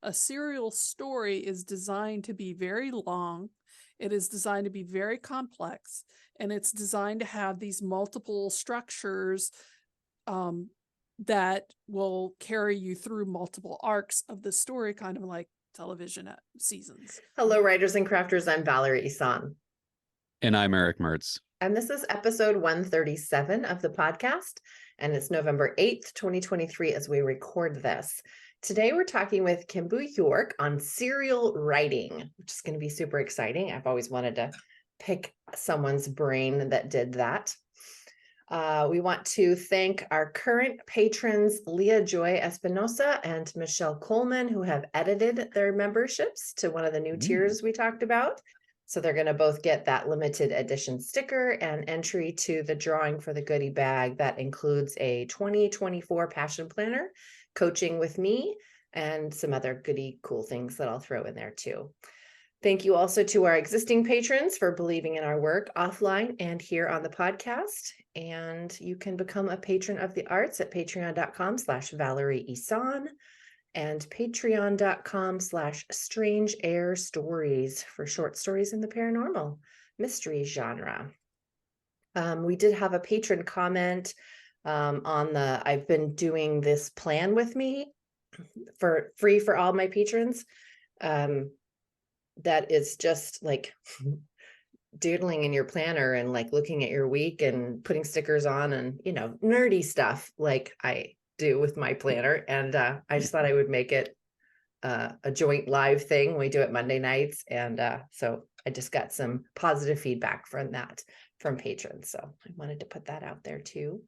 A serial story is designed to be very long. It is designed to be very complex, and it's designed to have these multiple structures that will carry you through multiple arcs of the story, kind of like television seasons. Hello, writers and crafters. I'm Valerie Isan. And I'm Erick Mertz. And this is episode 137 of the podcast. And it's November 8th, 2023, as we record this. Today, we're talking with KimBoo York on serial writing, which is going to be super exciting. I've always wanted to pick someone's brain that did that. We want to thank our current patrons, Leah Joy Espinosa and Michelle Coleman, who have edited their memberships to one of the new tiers we talked about. So they're going to both get that limited edition sticker and entry to the drawing for the goodie bag that includes a 2024 Passion Planner, coaching with me, and some other goody cool things that I'll throw in there too. Thank you also to our existing patrons for believing in our work offline and here on the podcast. And you can become a patron of the arts at patreon.com/Valerie Isan and patreon.com/Strange Air Stories for short stories in the paranormal mystery genre. We did have a patron comment on the, I've been doing this plan with me for free for all my patrons. That is just like doodling in your planner and like looking at your week and putting stickers on and, you know, nerdy stuff like I do with my planner. And I just thought I would make it a joint live thing. We do it Monday nights. And so I just got some positive feedback from that from patrons. So I wanted to put that out there too.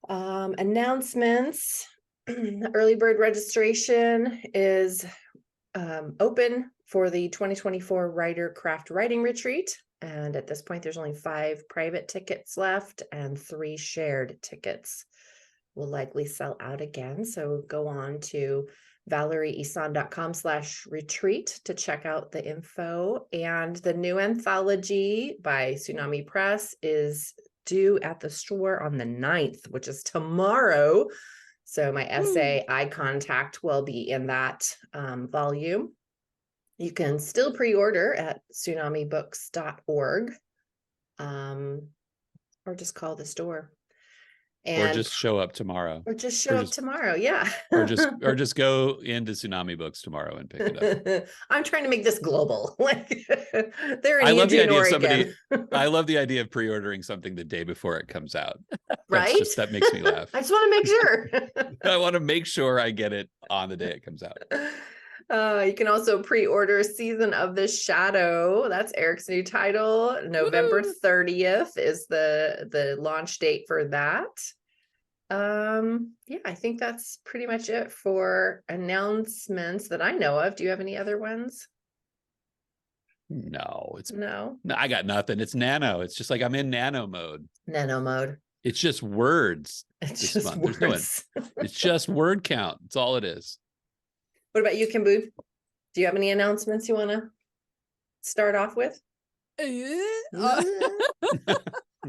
Announcements. Early bird registration is open for the 2024 Writer Craft Writing Retreat. And at this point, there's only 5 private tickets left and 3 shared tickets. Will likely sell out again. So go on to valerieisan.com/retreat to check out the info. And the new anthology by Tsunami Press is due at the store on the 9th, which is tomorrow. So my essay, Eye Contact, will be in that volume. You can still pre-order at tsunamibooks.org or just call the store. And, or just show up tomorrow. Or just show up tomorrow, yeah. or just go into Tsunami Books tomorrow and pick it up. I'm trying to make this global. Like they're in I love the idea Oregon. of somebody. I love the idea of pre-ordering something the day before it comes out. Right? That makes me laugh. I just want to make sure. I want to make sure I get it on the day it comes out. You can also pre-order Season of the Shadow. That's Erick's new title. November 30th is the launch date for that. Yeah, I think that's pretty much it for announcements that I know of. Do you have any other ones? No, no. I got nothing. It's nano. It's just like I'm in nano mode. Nano mode. It's just words. It's just words. There's no it's just word count. That's all it is. What about you, KimBoo? Do you have any announcements you want to start off with?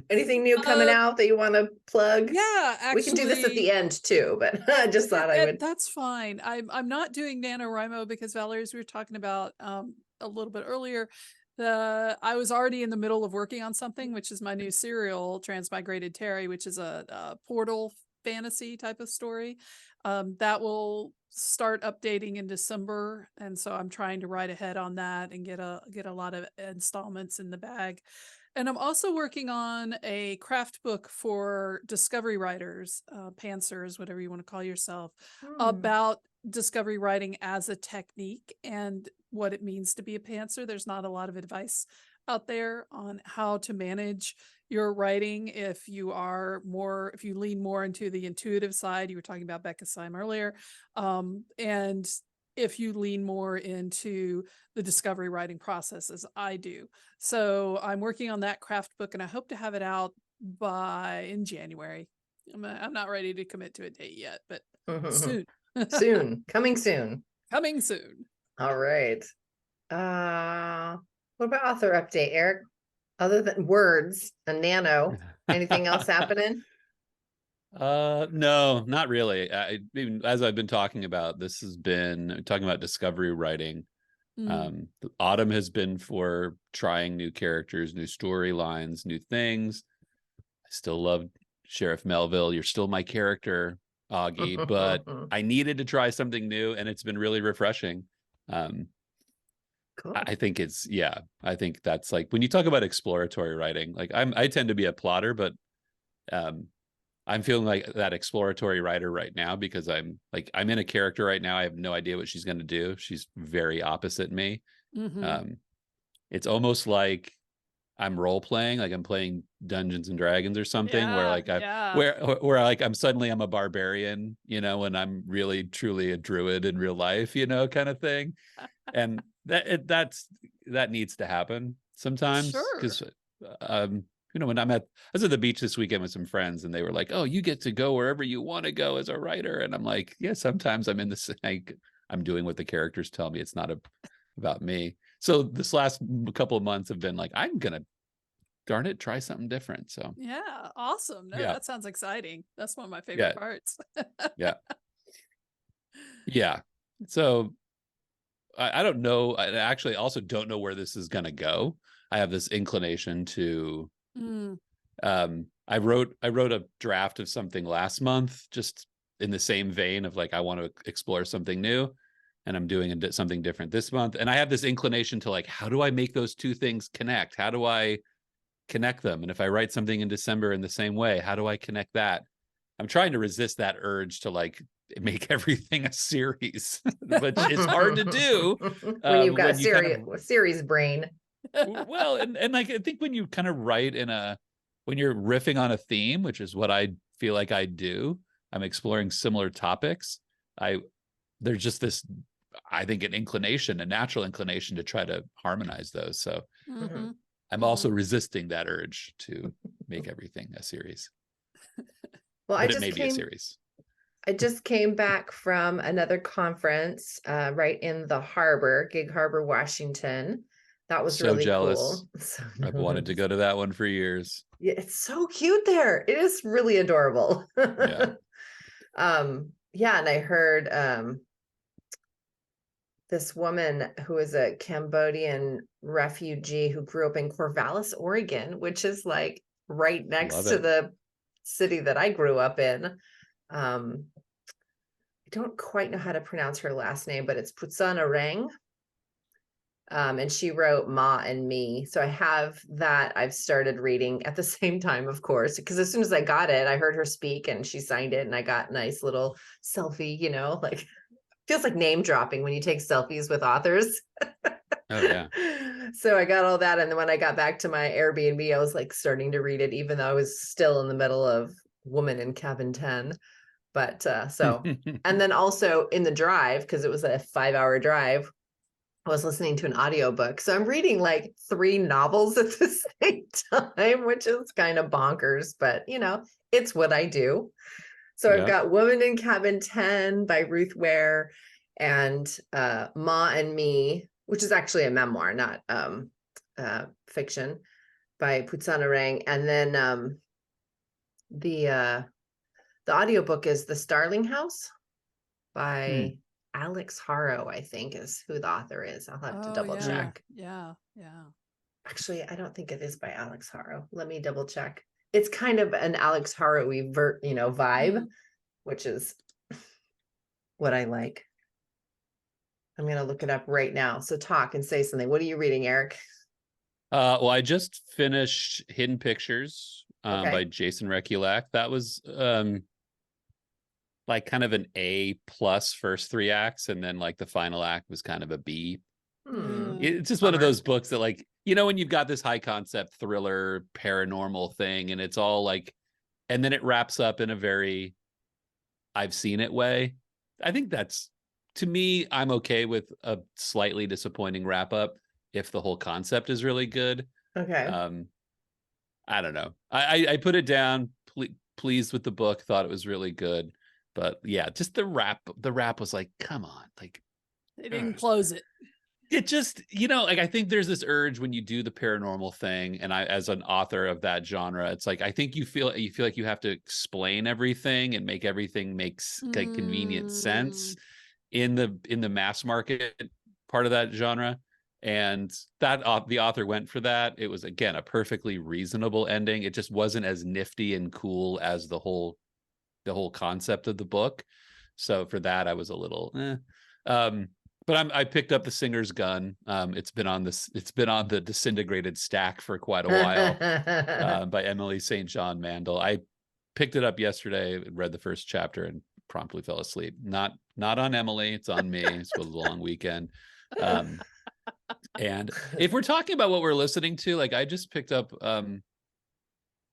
Anything new coming out that you want to plug? Yeah, actually, we can do this at the end too, but I just thought I would. That's fine. I'm not doing NaNoWriMo because Valerie, as we were talking about a little bit earlier, I was already in the middle of working on something, which is my new serial, Transmigrated Terry, which is a portal fantasy type of story that will start updating in December, and so I'm trying to write ahead on that and get a lot of installments in the bag. And I'm also working on a craft book for discovery writers, pantsers, whatever you want to call yourself, about discovery writing as a technique and what it means to be a pantser. There's not a lot of advice out there on how to manage your writing if you lean more into the intuitive side. You were talking about Becca Syme earlier, and if you lean more into the discovery writing process as I do. So I'm working on that craft book, and I hope to have it out in January. I'm not ready to commit to a date yet, but soon. Coming soon. All right. What about author update, Erick? Other than words and nano, anything else happening? No, not really. Even as I've been talking about, this has been talking about discovery writing. The autumn has been for trying new characters, new storylines, new things. I still love Sheriff Melville. You're still my character, Augie, but I needed to try something new, and it's been really refreshing. Cool. I think I think that's like when you talk about exploratory writing, like I tend to be a plotter, but I'm feeling like that exploratory writer right now because I'm in a character right now. I have no idea what she's going to do. She's very opposite me. It's almost like I'm role playing, like I'm playing Dungeons and Dragons or something, where like I'm suddenly I'm a barbarian, when I'm really truly a druid in real life, kind of thing. And that needs to happen sometimes because when I was at the beach this weekend with some friends and they were like, oh, you get to go wherever you want to go as a writer. And I'm like, yeah, sometimes I'm in this, I'm doing what the characters tell me. It's not about me. So this last couple of months have been like, I'm going to, darn it, try something different. So yeah, awesome. No, that sounds exciting. That's one of my favorite parts. Yeah. So I don't know. I actually also don't know where this is going to go. I have this inclination to, I wrote a draft of something last month, just in the same vein of like, I want to explore something new, and I'm doing something different this month. And I have this inclination to like, how do I make those two things connect? How do I connect them? And if I write something in December in the same way, how do I connect that? I'm trying to resist that urge to like make everything a series, but it's hard to do when you've got series brain. Well, and like I think when you kind of write when you're riffing on a theme, which is what I feel like I do, I'm exploring similar topics. There's just this, I think, a natural inclination to try to harmonize those. So I'm also resisting that urge to make everything a series. Well, but it may be a series. I just came back from another conference right in the harbor, Gig Harbor, Washington. That was really jealous. Cool. So I've wanted to go to that one for years. Yeah, it's so cute there. It is really adorable. Yeah. And I heard this woman who is a Cambodian refugee who grew up in Corvallis, Oregon, which is like right next to the city that I grew up in. I don't quite know how to pronounce her last name, but it's Putsanarang. And she wrote Ma and Me. So I have that I've started reading at the same time, of course, because as soon as I got it, I heard her speak and she signed it and I got a nice little selfie, like feels like name dropping when you take selfies with authors. Oh, yeah. So I got all that. And then when I got back to my Airbnb, I was like starting to read it, even though I was still in the middle of Woman in Cabin 10. But and then also in the drive, because it was a 5-hour drive, I was listening to an audiobook. So I'm reading like 3 novels at the same time, which is kind of bonkers, but it's what I do. So I've got Woman in Cabin 10 by Ruth Ware and Ma and Me, which is actually a memoir, not fiction, by Putsanarang. And then the audiobook is The Starling House by Alix Harrow, I think is who the author is. I'll have to double check. Yeah. Actually, I don't think it is by Alix Harrow. Let me double check. It's kind of an Alix Harrow-y vibe, which is what I like. I'm going to look it up right now. So talk and say something. What are you reading, Erick? Well, I just finished Hidden Pictures by Jason Rekulak. That was like kind of an A+ first 3 acts, and then like the final act was kind of a B. It's just one of those books that like, when you've got this high concept thriller paranormal thing and it's all like, and then it wraps up in a very I've seen it way. I think that's, to me, I'm okay with a slightly disappointing wrap up if the whole concept is really good. Okay. I don't know. I put it down, pleased with the book, thought it was really good. But yeah, just the wrap was like, come on, like they didn't close it. it just, like I think there's this urge when you do the paranormal thing, and I, as an author of that genre, it's like I think you feel like you have to explain everything and make everything makes like convenient sense in the mass market part of that genre. And that the author went for that. It was, again, a perfectly reasonable ending. It just wasn't as nifty and cool as the whole concept of the book. So for that, I was a little but I picked up The Singer's Gun. It's been on the disintegrated stack for quite a while, by Emily St. John Mandel. I picked it up yesterday and read the first chapter and promptly fell asleep. Not on Emily, it's on me. It was a long weekend. And if we're talking about what we're listening to, like I just picked up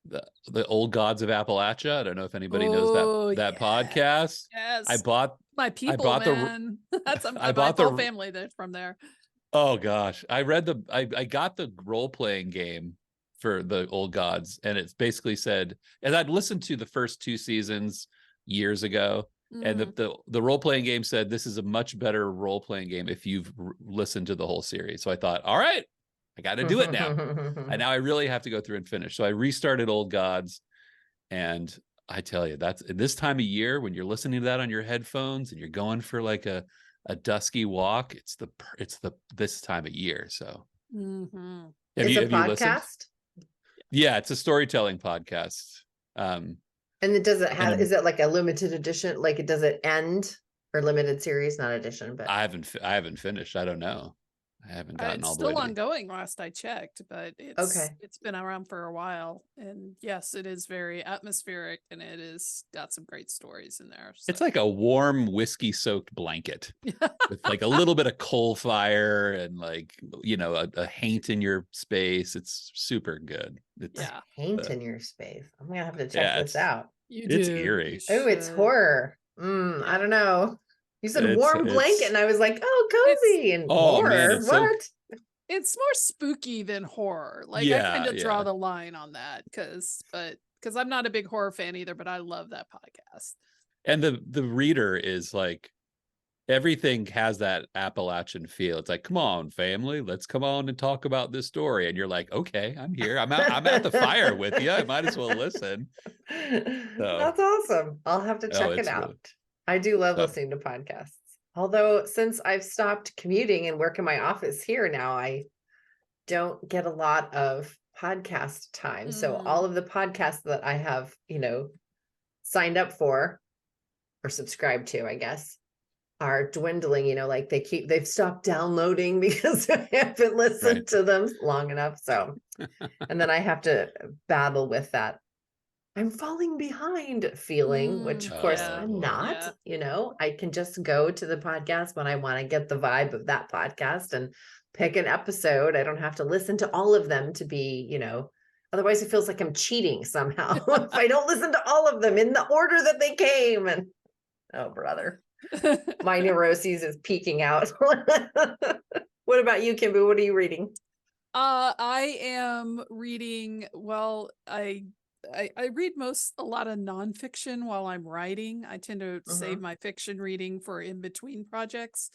the Old Gods of Appalachia. I don't know if anybody knows that podcast. Yes. I bought man. That's my whole family that's from there. Oh gosh. I got the role-playing game for the Old Gods, and it's basically said, and I'd listened to the first 2 seasons years ago, and the role-playing game said this is a much better role-playing game if you've listened to the whole series. So I thought, all right, I got to do it now. And now I really have to go through and finish. So I restarted Old Gods, and I tell you, that's this time of year when you're listening to that on your headphones and you're going for like a dusky walk. It's this time of year. So Have you listened? Yeah, it's a storytelling podcast. And it does it have, is it like a limited edition? Like does it end, or limited series, not edition? But I haven't finished. I don't know. I haven't gotten all the way. It's still ongoing last I checked, but it's been around for a while. And yes, it is very atmospheric, and it is got some great stories in there. So. It's like a warm whiskey soaked blanket with like a little bit of coal fire and like, a haint in your space. It's super good. It's haint in your space. I'm going to have to check this out. It's eerie. Oh, it's horror. I don't know. You said warm blanket, and I was like, oh, cozy and horror. Man, what? It's more spooky than horror. Like I kind of draw the line on that because I'm not a big horror fan either, but I love that podcast. And the reader is like, everything has that Appalachian feel. It's like, come on, family, let's come on and talk about this story. And you're like, okay, I'm here. I'm at the fire with you. I might as well listen. So, that's awesome. I'll have to check it out. Really... I do love listening to podcasts. Although since I've stopped commuting and work in my office here now, I don't get a lot of podcast time. So all of the podcasts that I have, signed up for or subscribed to, I guess, are dwindling, like they've stopped downloading because I haven't listened to them long enough. So, and then I have to battle with that I'm falling behind feeling, which of course I'm not, I can just go to the podcast when I want to get the vibe of that podcast and pick an episode. I don't have to listen to all of them to be, otherwise it feels like I'm cheating somehow if I don't listen to all of them in the order that they came. And oh, brother, my neuroses is peeking out. What about you, KimBoo? What are you reading? I am reading, I read a lot of nonfiction while I'm writing. I tend to save my fiction reading for in between projects.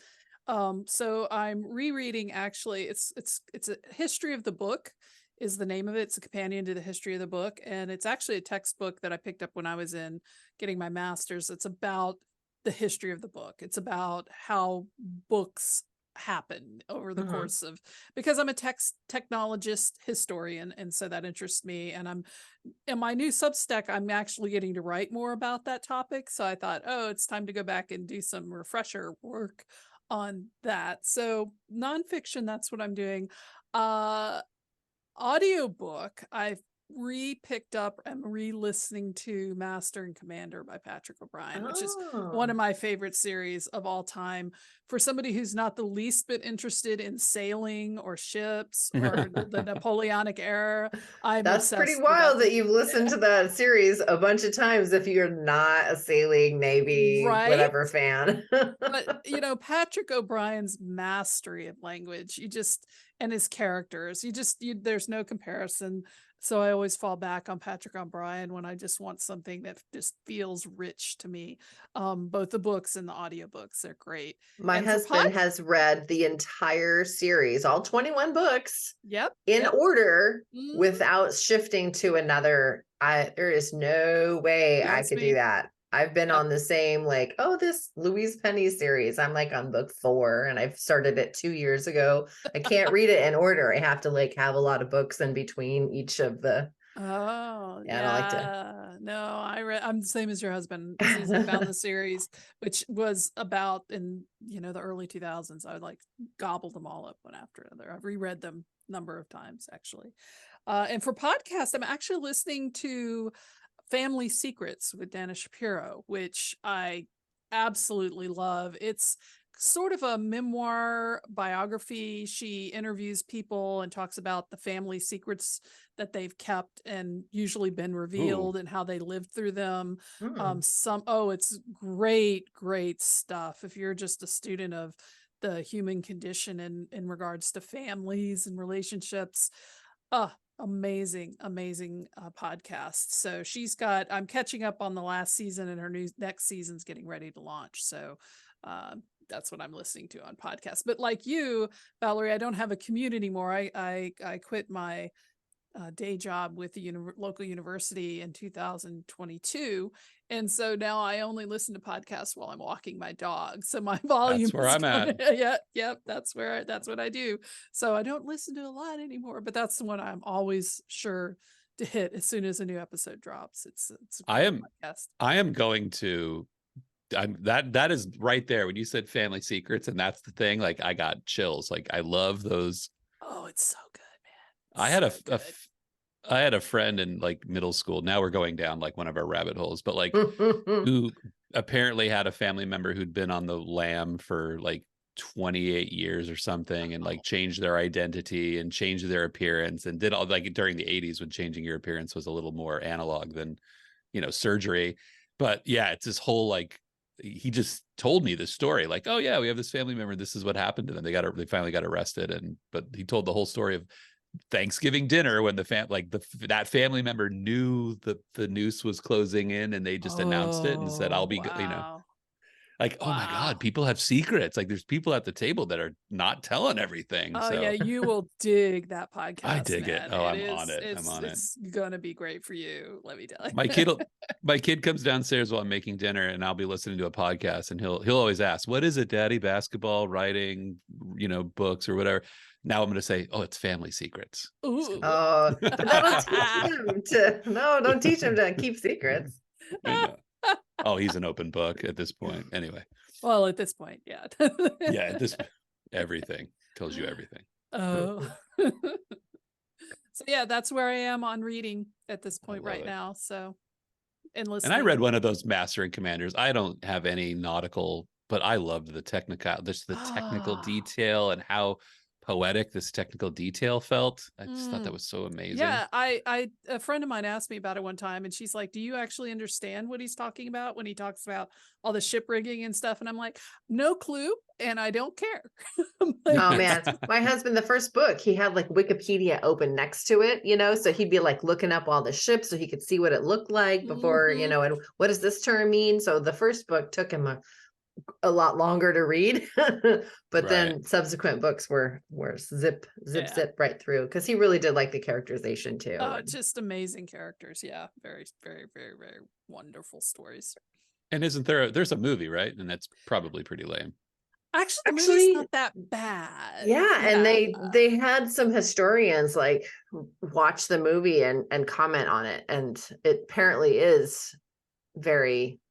So I'm rereading, actually, it's a history of the book is the name of it. It's a companion to the history of the book. And it's actually a textbook that I picked up when I was in getting my master's. It's about the history of the book. It's about how books happen over the course of, because I'm a technologist historian, and so that interests me. And in my new Substack, I'm actually getting to write more about that topic. So I thought, it's time to go back and do some refresher work on that. So nonfiction, that's what I'm doing. Audiobook, I've picked up and re-listening to Master and Commander by Patrick O'Brian, which is one of my favorite series of all time. For somebody who's not the least bit interested in sailing or ships or the Napoleonic era, that's pretty wild that you've listened to that series a bunch of times if you're not a sailing, Navy, whatever fan. But Patrick O'Brian's mastery of language, and his characters, there's no comparison. So I always fall back on Patrick O'Brien when I just want something that just feels rich to me. Both the books and the audiobooks, they're great. My And for husband has read the entire series, all 21 books, in order Mhm. without shifting to another. There is no way I That's could me. do that. I've been Yep. on the same, like, oh, this Louise Penny series. I'm like on book 4 and I've started it 2 years ago. I can't read it in order. I have to like have a lot of books in between each of the. Oh, Yeah, I don't like to. yeah. No, I'm the same as your husband. As soon as I found the series, which was about in, the early 2000s, I would like gobbled them all up one after another. I've reread them a number of times actually. And for podcast, I'm actually listening to Family Secrets with Dana Shapiro, which I absolutely love. It's sort of a memoir biography. She interviews people and talks about the family secrets that they've kept and usually been revealed and how they lived through them. It's great stuff. If you're just a student of the human condition in regards to families and relationships, amazing podcast. So I'm catching up on the last season, and her next season's getting ready to launch. So that's what I'm listening to on podcasts. But like you, Valerie, I don't have a commute anymore. I quit my day job with the local university in 2022, and so now I only listen to podcasts while I'm walking my dog. So my volume That's where I'm at. Yep, that's what I do. So I don't listen to a lot anymore, but that's the one I'm always sure to hit as soon as a new episode drops. It's a great podcast. I am going to. That is right there when you said Family Secrets, and that's the thing. Like, I got chills. Like, I love those. Oh, it's so good, man. I had I had a friend in like middle school. Now we're going down like one of our rabbit holes, but like who apparently had a family member who'd been on the lam for like 28 years or something, and like changed their identity and changed their appearance, and did all, like, during the 80s when changing your appearance was a little more analog than, surgery. But yeah, it's this whole, like, he just told me this story, like, oh yeah, we have this family member, this is what happened to them. They finally got arrested, but he told the whole story of Thanksgiving dinner when that family member knew the noose was closing in, and they just announced it and said, I'll be, like, oh my God, people have secrets. Like, there's people at the table that are not telling everything. Oh so yeah, you will dig that podcast. I dig man. it. Oh, I'm on it. It's gonna be great for you. Let me tell you. My kid comes downstairs while I'm making dinner, and I'll be listening to a podcast, and he'll always ask, what is it, Daddy? Basketball, writing, books or whatever. Now I'm going to say, oh, it's Family Secrets. Ooh. Oh, don't teach him to keep secrets. Oh, he's an open book at this point. Anyway. Well, at this point, yeah. Yeah, everything tells you everything. Oh. So yeah, that's where I am on reading at this point right now. So, and I read one of those Master and Commanders. I don't have any nautical, but I loved the technical detail and how poetic this technical detail felt. I just thought that was so amazing. Yeah, a friend of mine asked me about it one time, and she's like, do you actually understand what he's talking about when he talks about all the ship rigging and stuff? And I'm like, no clue, and I don't care. Like, oh man, my husband, the first book, he had like Wikipedia open next to it, so he'd be like looking up all the ships so he could see what it looked like before, and what does this term mean? So the first book took him a lot longer to read, but then subsequent books were zip right through, because he really did like the characterization too. Just amazing characters. Yeah, very, very, very, very wonderful stories. And isn't there's a movie, right? And that's probably pretty lame. Actually, the movie's not that bad. Yeah, and they had some historians like watch the movie and comment on it, and it apparently is very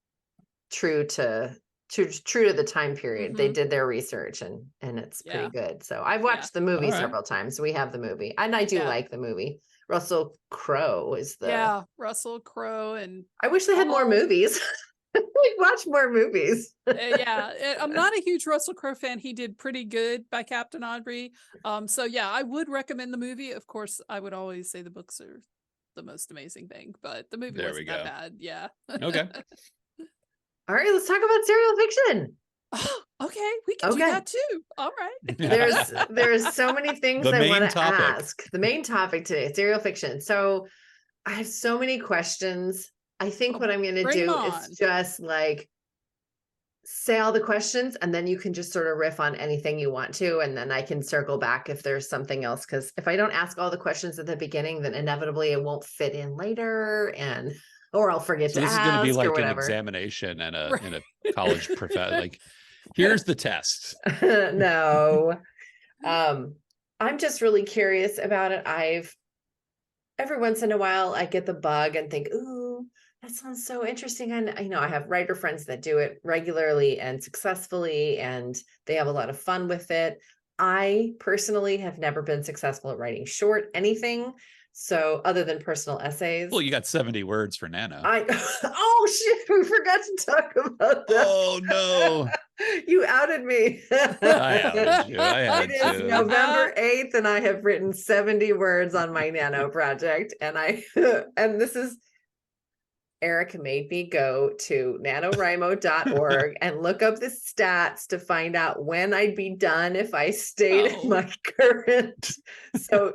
true to the time period. They did their research, and it's pretty good. So I've watched the movie several times. We have the movie, and I do like the movie. Russell Crowe is Russell Crowe, and I wish they had more movies. Watch more movies. I'm not a huge Russell Crowe fan. He did pretty good by Captain Aubrey. So yeah, I would recommend the movie. Of course, I would always say the books are the most amazing thing, but the movie wasn't that bad. Yeah. Okay. All right, let's talk about serial fiction. Oh, okay, we can do Okay. that too. All right. There's so many things The I main want to topic. ask. The main topic today, serial fiction. So I have so many questions. I think Oh, what I'm going to bring 'em do on. is just like say all the questions and then you can just sort of riff on anything you want to, and then I can circle back if there's something else, because if I don't ask all the questions at the beginning, then inevitably it won't fit in later, and or I'll forget So to this is going to be ask or like an whatever. examination and Right. a college professor. Like, here's the test. No. I'm just really curious about it. Every once in a while I get the bug and think, ooh, that sounds so interesting. And I have writer friends that do it regularly and successfully, and they have a lot of fun with it. I personally have never been successful at writing short anything. So other than personal essays. Well, you got 70 words for Nano. Oh shit, we forgot to talk about that. Oh no. You outed me. I outed you. I had It is to. November 8th, and I have written 70 words on my Nano project. And and this is, Erick made me go to NaNoWriMo.org and look up the stats to find out when I'd be done if I stayed in my current. So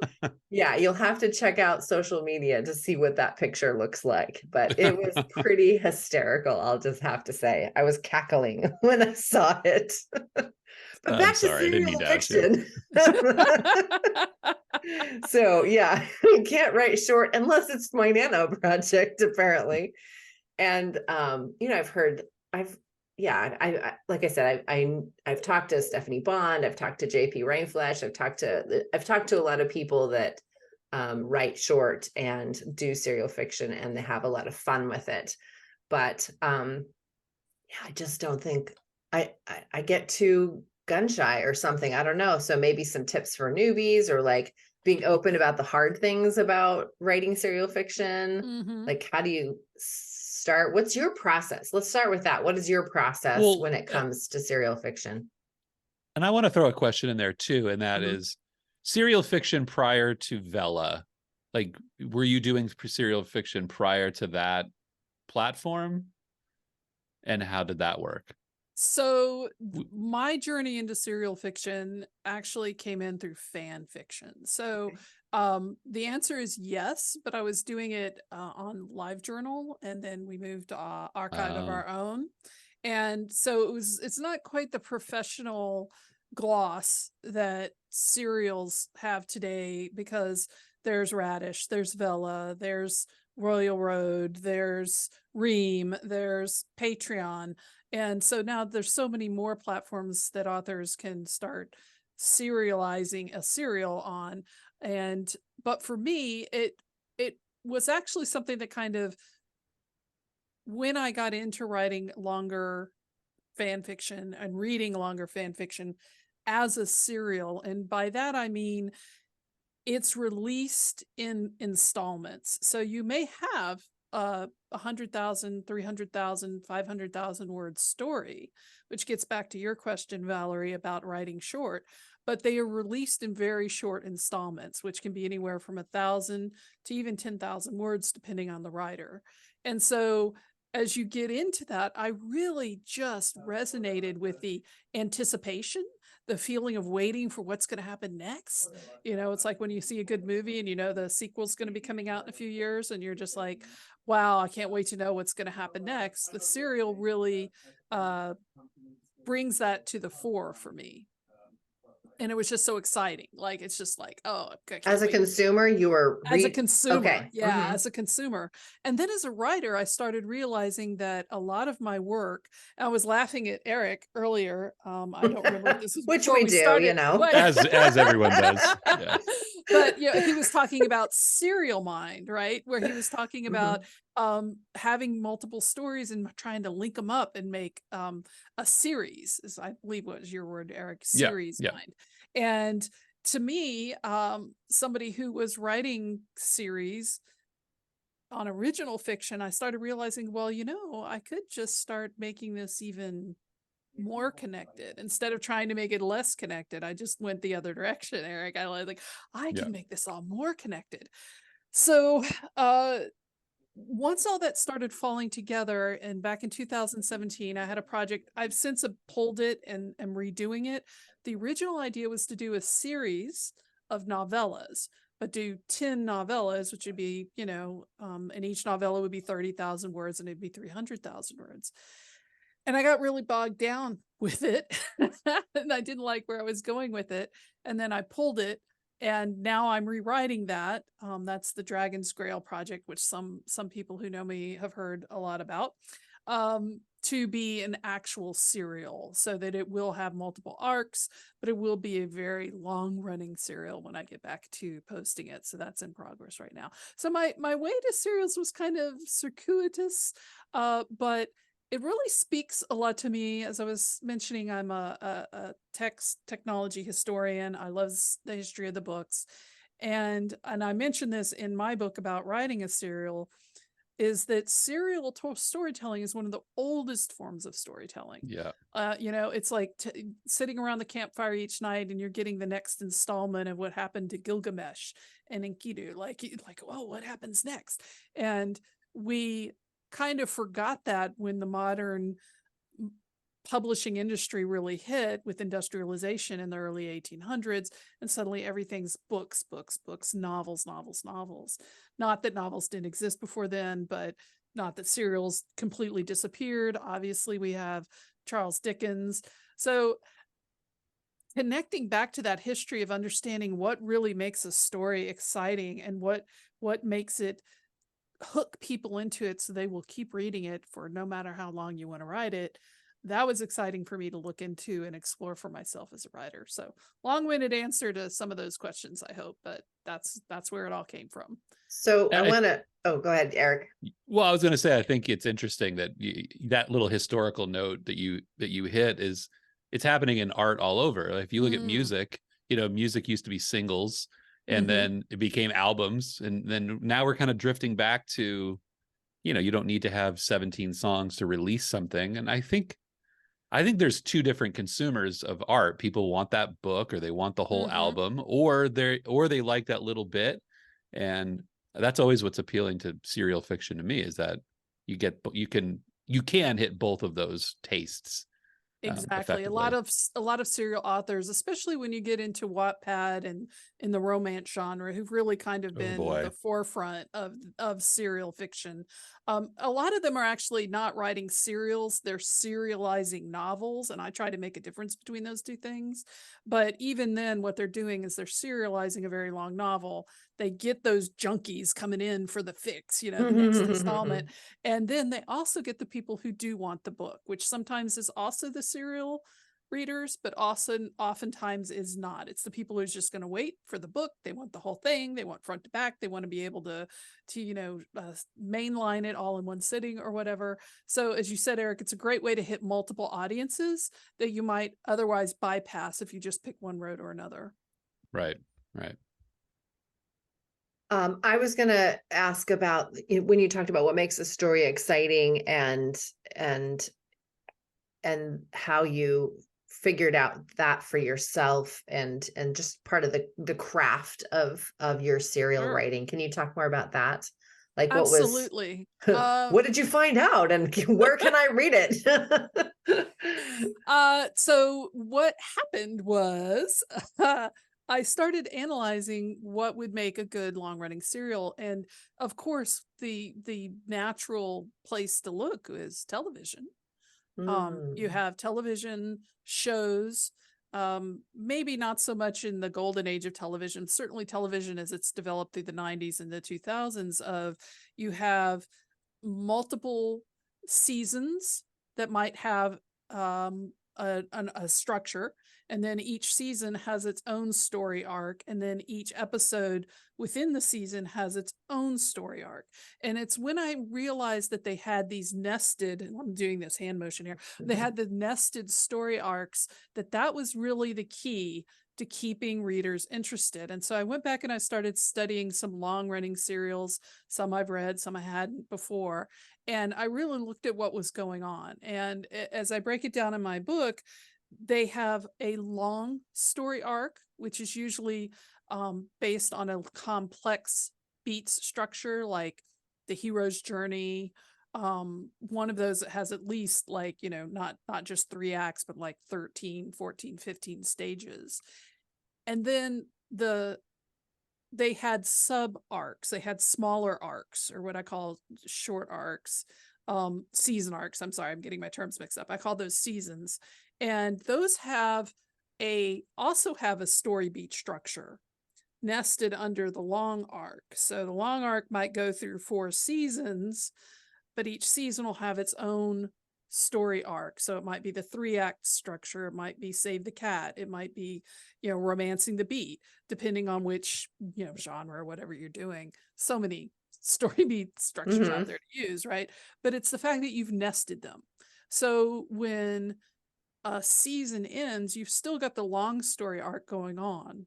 yeah, you'll have to check out social media to see what that picture looks like. But it was pretty hysterical, I'll just have to say. I was cackling when I saw it. But back to serial fiction. So yeah, you can't write short unless it's my Nano project, apparently. And I've like I said, I've talked to Stephanie Bond, I've talked to JP Rainflesh, I've talked to a lot of people that write short and do serial fiction, and they have a lot of fun with it. But I just don't think I get too gun shy or something. I don't know. So maybe some tips for newbies, or like being open about the hard things about writing serial fiction. Mm-hmm. Like, how do you start? What's your process? Let's start with that. What is your process when it comes to serial fiction? And I want to throw a question in there too, and that Mhm. is serial fiction prior to Vela. Like, were you doing serial fiction prior to that platform? And how did that work? So my journey into serial fiction actually came in through fan fiction. So the answer is yes, but I was doing it on LiveJournal, and then we moved to Archive of Our Own. And so it's not quite the professional gloss that serials have today, because there's Radish, there's Vela, there's Royal Road, there's Ream, there's Patreon. And so now there's so many more platforms that authors can start serializing a serial on. But for me, it was actually something that kind of, when I got into writing longer fan fiction and reading longer fan fiction as a serial, and by that I mean it's released in installments. So you may have 100,000, 300,000, 500,000 word story, which gets back to your question, Valerie, about writing short, but they are released in very short installments, which can be anywhere from 1,000 to even 10,000 words, depending on the writer. And so as you get into that, I really just resonated with the anticipation, the feeling of waiting for what's going to happen next. It's like when you see a good movie and the sequel's going to be coming out in a few years, and you're just like, wow, I can't wait to know what's going to happen next. The serial really brings that to the fore for me. And it was just so exciting. Like, it's just like, oh, as a consumer, you were as a consumer. Okay. Yeah. Mm-hmm. As a consumer. And then as a writer, I started realizing that a lot of my work, I was laughing at Erick earlier. I don't remember if this was which we do, started, as everyone does. Yeah. But he was talking about serial mind, right? Where he was talking about having multiple stories and trying to link them up and make a series, is I believe was your word, Erick, series mind. And to me, somebody who was writing series on original fiction, I started realizing, well, I could just start making this even more connected instead of trying to make it less connected. I just went the other direction, Erick. I can make this all more connected. So once all that started falling together, and back in 2017, I had a project. I've since pulled it and am redoing it. The original idea was to do a series of novellas, but do 10 novellas, which would be, and each novella would be 30,000 words and it'd be 300,000 words. And I got really bogged down with it and I didn't like where I was going with it. And then I pulled it. And now I'm rewriting that. That's the Dragon's Grail project, which some people who know me have heard a lot about, to be an actual serial, so that it will have multiple arcs, but it will be a very long running serial when I get back to posting it. So that's in progress right now. So my way to serials was kind of circuitous, but it really speaks a lot to me. As I was mentioning, I'm a technology historian. I love the history of the books. And I mentioned this in my book about writing a serial, is that serial storytelling is one of the oldest forms of storytelling. Yeah. It's like sitting around the campfire each night and you're getting the next installment of what happened to Gilgamesh and Enkidu. Like, oh, what happens next? And we kind of forgot that when the modern publishing industry really hit with industrialization in the early 1800s, and suddenly everything's books, novels. Not that novels didn't exist before then, but not that serials completely disappeared. Obviously, we have Charles Dickens. So connecting back to that history of understanding what really makes a story exciting and what makes it hook people into it so they will keep reading it for no matter how long you want to write it. That was exciting for me to look into and explore for myself as a writer. So long-winded answer to some of those questions, I hope, but that's where it all came from. So I want to, go ahead, Eric. Well, I was going to say, I think it's interesting that that little historical note that you hit is, it's happening in art all over. If you look at music, music used to be singles, and then it became albums. And then now we're kind of drifting back to, you don't need to have 17 songs to release something. And I think there's two different consumers of art. People want that book, or they want the whole album, or they like that little bit. And that's always what's appealing to serial fiction to me, is that you can hit both of those tastes. Exactly. A lot of serial authors, especially when you get into Wattpad and in the romance genre, who've really kind of been the forefront of serial fiction. A lot of them are actually not writing serials, they're serializing novels, and I try to make a difference between those two things. But even then, what they're doing is they're serializing a very long novel. They get those junkies coming in for the fix, the next installment. And then they also get the people who do want the book, which sometimes is also the serial readers, but also oftentimes is not. It's the people who's just going to wait for the book. They want the whole thing. They want front to back. They want to be able to mainline it all in one sitting or whatever. So as you said, Eric, it's a great way to hit multiple audiences that you might otherwise bypass if you just pick one road or another. Right. I was going to ask about when you talked about what makes a story exciting and how you figured out that for yourself and just part of the craft of your serial writing. Can you talk more about that? Like what Absolutely. what did you find out, and where can I read it? So what happened was I started analyzing what would make a good long-running serial. And of course, the natural place to look is television. You have television shows, maybe not so much in the golden age of television, certainly television as it's developed through the 90s and the 2000s, of you have multiple seasons that might have a structure, and then each season has its own story arc, and then each episode within the season has its own story arc. And it's when I realized that they had these nested, and I'm doing this hand motion here, they had the nested story arcs, that was really the key to keeping readers interested. And so I went back and I started studying some long-running serials. Some I've read, some I hadn't before. And I really looked at what was going on. And as I break it down in my book, they have a long story arc, which is usually based on a complex beats structure, like the hero's journey. One of those that has at least like, not just 3 acts, but like 13, 14, 15 stages. And then they had sub arcs, they had smaller arcs, or what I call short arcs, season arcs. I'm sorry, I'm getting my terms mixed up. I call those seasons. And those also have a story beat structure nested under the long arc. So the long arc might go through 4 seasons, but each season will have its own story arc. So it might be the 3-act structure, it might be Save the Cat, it might be, Romancing the Beat, depending on which, genre or whatever you're doing. So many story beat structures out there to use, right? But it's the fact that you've nested them. So when a season ends, you've still got the long story arc going on.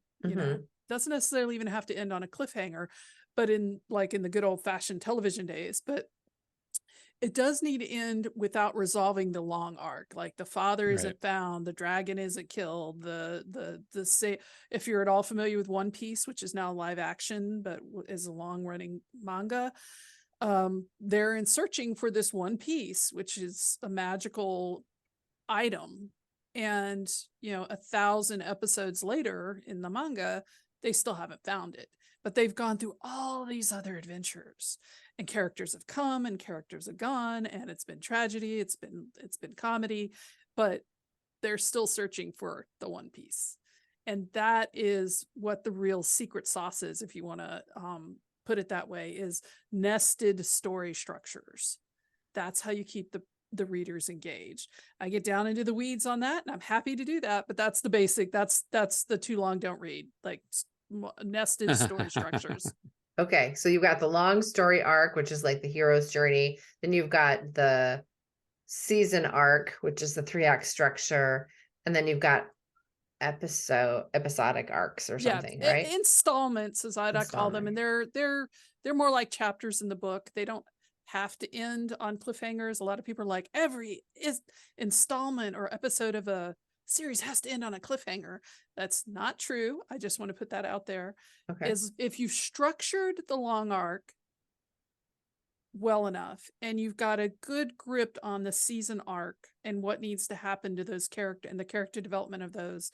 Doesn't necessarily even have to end on a cliffhanger, but in the good old fashioned television days. But it does need to end without resolving the long arc. Like the father isn't found, the dragon isn't killed, if you're at all familiar with One Piece, which is now live action but is a long running manga, they're in searching for this one piece, which is a magical item. And 1,000 episodes later in the manga, they still haven't found it, but they've gone through all these other adventures, and characters have come and characters have gone, and it's been tragedy, it's been comedy, but they're still searching for the one piece. And that is what the real secret sauce is, if you want to put it that way, is nested story structures. That's how you keep the readers engaged. I get down into the weeds on that, and I'm happy to do that, but that's the basic, that's the too long don't read, like nested story structures. Okay, so you've got the long story arc, which is like the hero's journey. Then you've got the season arc, which is the 3-act structure, and then you've got episodic arcs or something, right? Installments, as I call them, and they're more like chapters in the book. They don't have to end on cliffhangers. A lot of people are like, every installment or episode of a series has to end on a cliffhanger. That's not true. I just want to put that out there. Okay. Is if you've structured the long arc well enough, and you've got a good grip on the season arc and what needs to happen to those characters and the character development of those,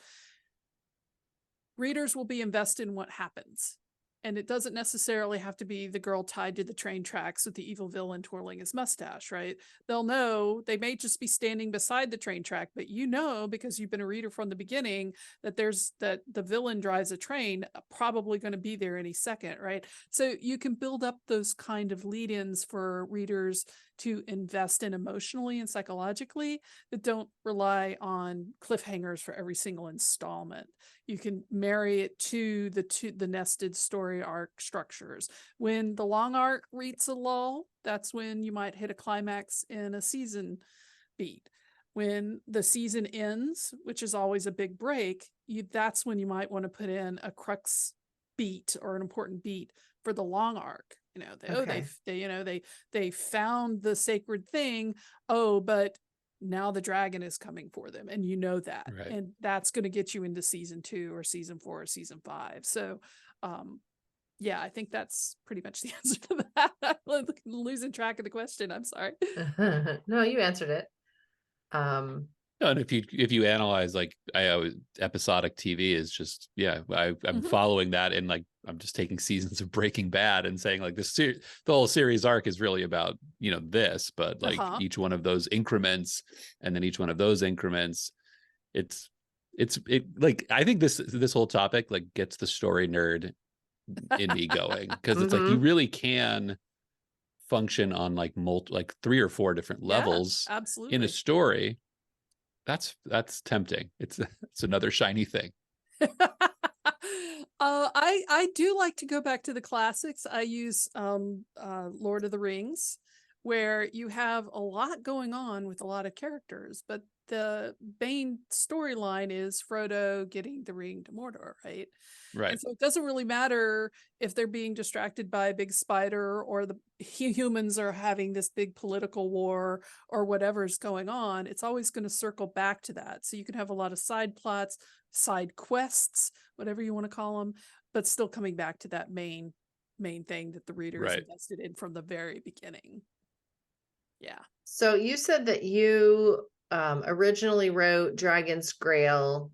readers will be invested in what happens. And it doesn't necessarily have to be the girl tied to the train tracks with the evil villain twirling his mustache, right? They'll know, they may just be standing beside the train track, but because you've been a reader from the beginning, that the villain drives a train, probably going to be there any second, right? So you can build up those kind of lead-ins for readers to invest in emotionally and psychologically, that don't rely on cliffhangers for every single installment. You can marry it to the nested story arc structures. When the long arc reaches a lull, that's when you might hit a climax in a season beat. When the season ends, which is always a big break, that's when you might want to put in a crux beat or an important beat for the long arc. They found the sacred thing. But now the dragon is coming for them, and that, right. And that's going to get you into season 2 or season 4 or season 5. So I think that's pretty much the answer to that. I'm losing track of the question, I'm sorry. No, you answered it. No, and if you analyze, like, I always, episodic TV is just, I'm following that, and like I'm just taking seasons of Breaking Bad and saying, like, the whole series arc is really about this, but like each one of those increments, and then each one of those increments, it like, I think this whole topic like gets the story nerd in me going, because it's like you really can function on like 3 or 4 different levels absolutely in a story. That's tempting. It's another shiny thing. I do like to go back to the classics. I use Lord of the Rings, where you have a lot going on with a lot of characters, but the main storyline is Frodo getting the ring to Mordor, right? Right. And so it doesn't really matter if they're being distracted by a big spider, or the humans are having this big political war, or whatever's going on. It's always going to circle back to that. So you can have a lot of side plots, side quests, whatever you want to call them, but still coming back to that main main thing that the reader is Right. invested in from the very beginning. Yeah. So you said that you originally wrote Dragon's Grail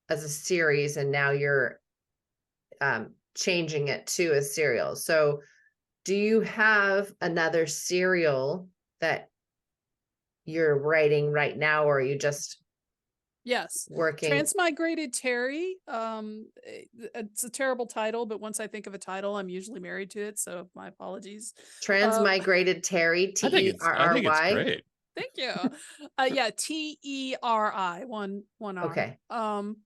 as a series, and now you're changing it to a serial. So do you have another serial that you're writing right now, or are you just Yes. working? Transmigrated Terry. It's a terrible title, but once I think of a title, I'm usually married to it. So my apologies. Transmigrated Terry, I think it's Terry. great. Thank you. Yeah, Teri, one R. Okay. And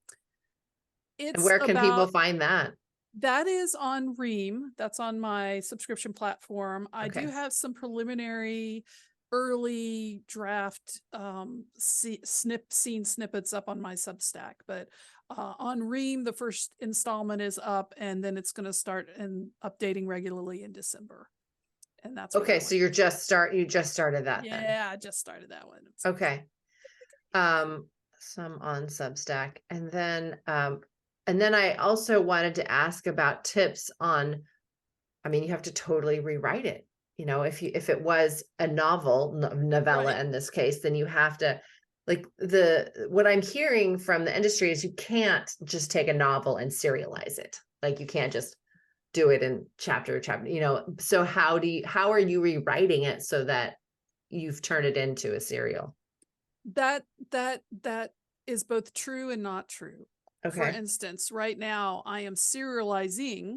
It's where can people about find that? that is on Ream. That's on my subscription platform. I do Okay. have some preliminary early draft scene snippets up on my Substack, but on Ream the first installment is up, and then it's going to start and updating regularly in December. And that's where Okay, that so one you just started that then. Yeah, I just started that one. Okay. Some on Substack. And then I also wanted to ask about tips on, I mean, you have to totally rewrite it. You know, if it was a novella Right. in this case, then you have to, like, what I'm hearing from the industry is you can't just take a novel and serialize it. Like, you can't just do it in chapter, you know. So how are you rewriting it so that you've turned it into a serial? That is both true and not true. For Okay. instance, right now I am serializing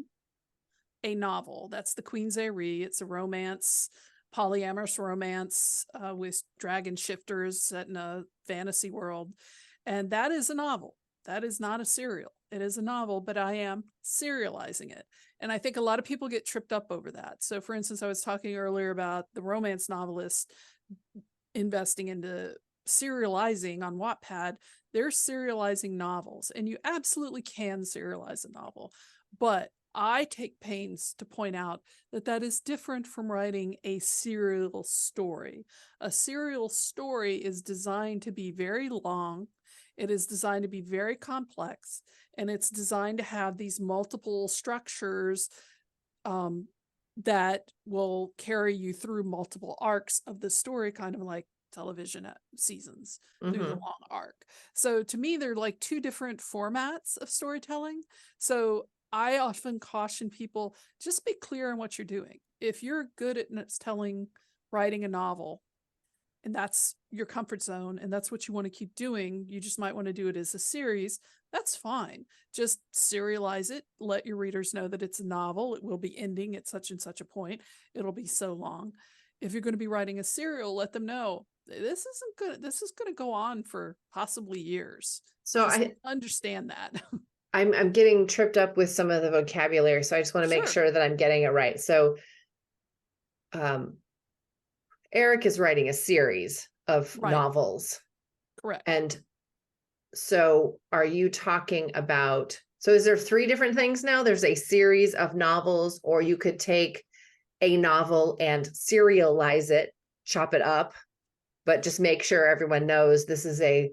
a novel. That's The Queen's Eyrie. It's a romance, polyamorous romance with dragon shifters set in a fantasy world. And that is a novel. That is not a serial. It is a novel, but I am serializing it. And I think a lot of people get tripped up over that. So for instance, I was talking earlier about the romance novelist investing into serializing on Wattpad. They're serializing novels, and you absolutely can serialize a novel. But I take pains to point out that that is different from writing a serial story. A serial story is designed to be very long. It is designed to be very complex, and it's designed to have these multiple structures that will carry you through multiple arcs of the story, kind of like television seasons through the long arc. So to me, they're like two different formats of storytelling. So I often caution people, just be clear on what you're doing. If you're good at writing a novel, and that's your comfort zone, and that's what you want to keep doing, you just might want to do it as a series, that's fine. Just serialize it. Let your readers know that it's a novel. It will be ending at such and such a point. It'll be so long. If you're going to be writing a serial, let them know this isn't good. This is going to go on for possibly years. So just understand that. I'm getting tripped up with some of the vocabulary, so I just want to make sure that I'm getting it right. So Erick is writing a series of novels. Correct. And so are you talking about, so is there 3 different things now? There's a series of novels, or you could take a novel and serialize it, chop it up, but just make sure everyone knows this is a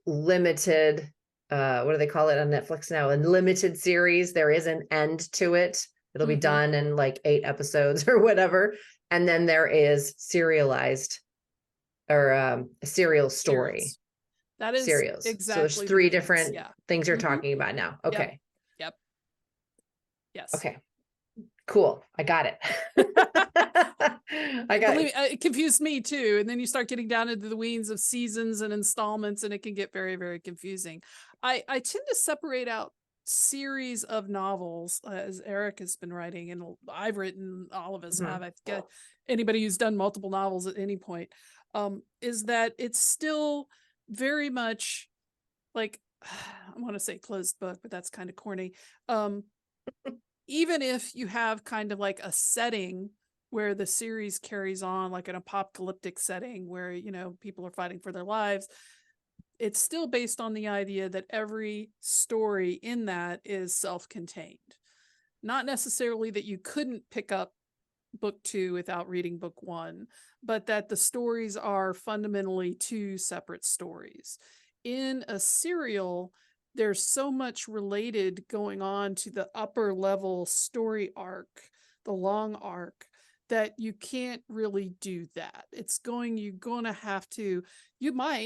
limited, what do they call it on Netflix now? A limited series. There is an end to it. It'll be done in like 8 episodes or whatever. And then there is serialized, or a serial story. That is serials. exactly. So there's 3 different things you're talking about now. Okay. Yep. Yes. Okay. Cool. I got it. It confused me too. And then you start getting down into the weeds of seasons and installments, and it can get very, very confusing. I tend to separate out series of novels, as Erick has been writing, and I've written, all of us have. I think anybody who's done multiple novels at any point, is that it's still very much like, I want to say closed book, but that's kind of corny. Even if you have kind of like a setting where the series carries on, like an apocalyptic setting where, you know, people are fighting for their lives, it's still based on the idea that every story in that is self-contained. Not necessarily that you couldn't pick up book 2 without reading book 1, but that the stories are fundamentally 2 separate stories. In a serial, there's so much related going on to the upper level story arc the long arc, that you can't really do that. You're gonna have to,